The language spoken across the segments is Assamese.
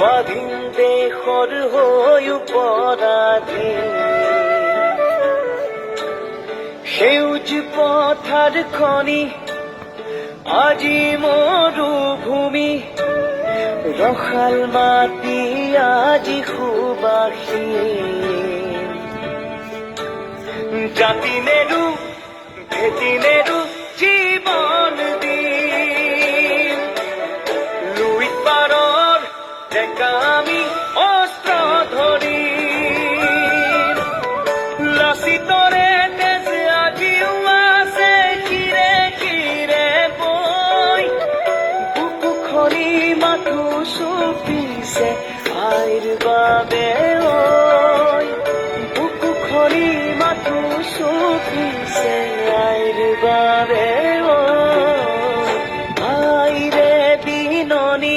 স্বাধীন দেশৰ হৈ পৰাধী সেউজ পথাৰ খনি আজি মৰুভূমি ৰসাল মাটি আজি সুবাসীন জাতি নেৰু ভেটি নেৰু জীৱন দিন লুইত পাৰৰ ডেকা আমি অস্ত্ৰ ধৰি লাচিতৰে তেজ আজিও আছে শিৰে শিৰে বৈ বুকু খনি মাথো চুপিছে আইৰ বাবে ঐ বুকু খনি মাথো চুপিছে আইৰ বাবে ঐ আইৰে বিননি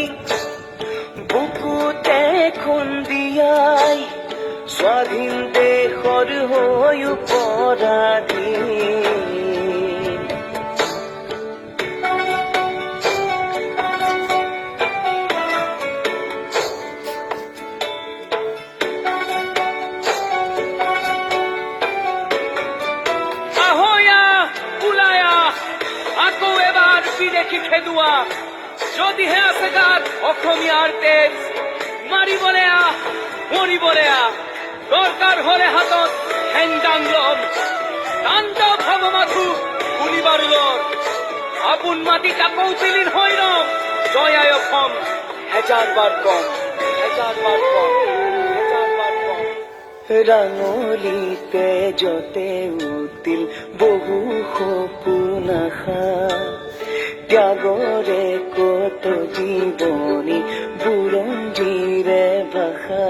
বুকুতে খুন্দিয়াই স্বাধীন দেশৰ হৈ পৰাধীন আকৌ এবাৰ বিদেশী খেদুৱা যদিহে আছে গাত অসমীয়াৰ তেজ মাৰিবলে আহ মৰিবলে আহ দৰকাৰ হলে হাতত হেংদাং লম তাণ্ডৱ হব মাথো গুলিবাৰু লৰ আপোন মাটিত আকৌ বিলীন হৈ ৰম জয় আই অসম হেজাৰবাৰ কম হেজাৰবাৰ কম হেজাৰবাৰ কম ৰাঙলীতে যতে উঠিল বহু সপোন আশা ত্যাগৰে কত জীৱনী বুৰঞ্জীৰে ভাষা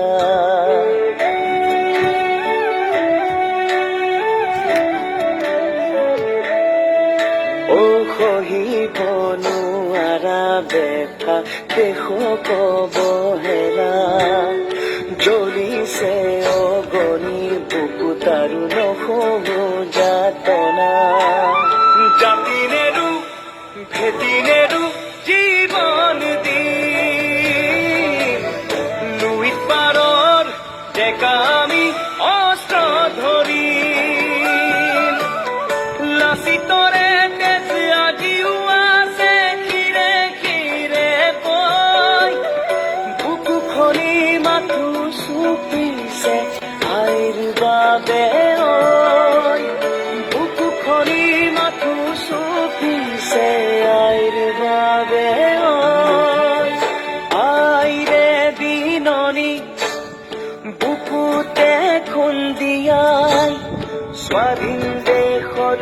সহিব নোৱাৰা বেথা দেশক অৱহেলা জ্বলিছে অগণিৰ বুকুত আৰু নহ'ব যাতনা জাতি নেৰু ভেটি নেৰু জীৱন দিন লুইত পাৰৰ ডেকা আমি অস্ত্ৰ ধৰি লাচিতৰে তেজ আজিও আছে শিৰে শিৰে বৈ বুকু খনি মাথো চুপিছে আইৰ বাবে ঐ বুকু খনি মাথো চুপিছে আইৰ বাবে ঐ আইৰে বিননি বুকুতে খুন্দিয়াই স্বাধীন দেশৰ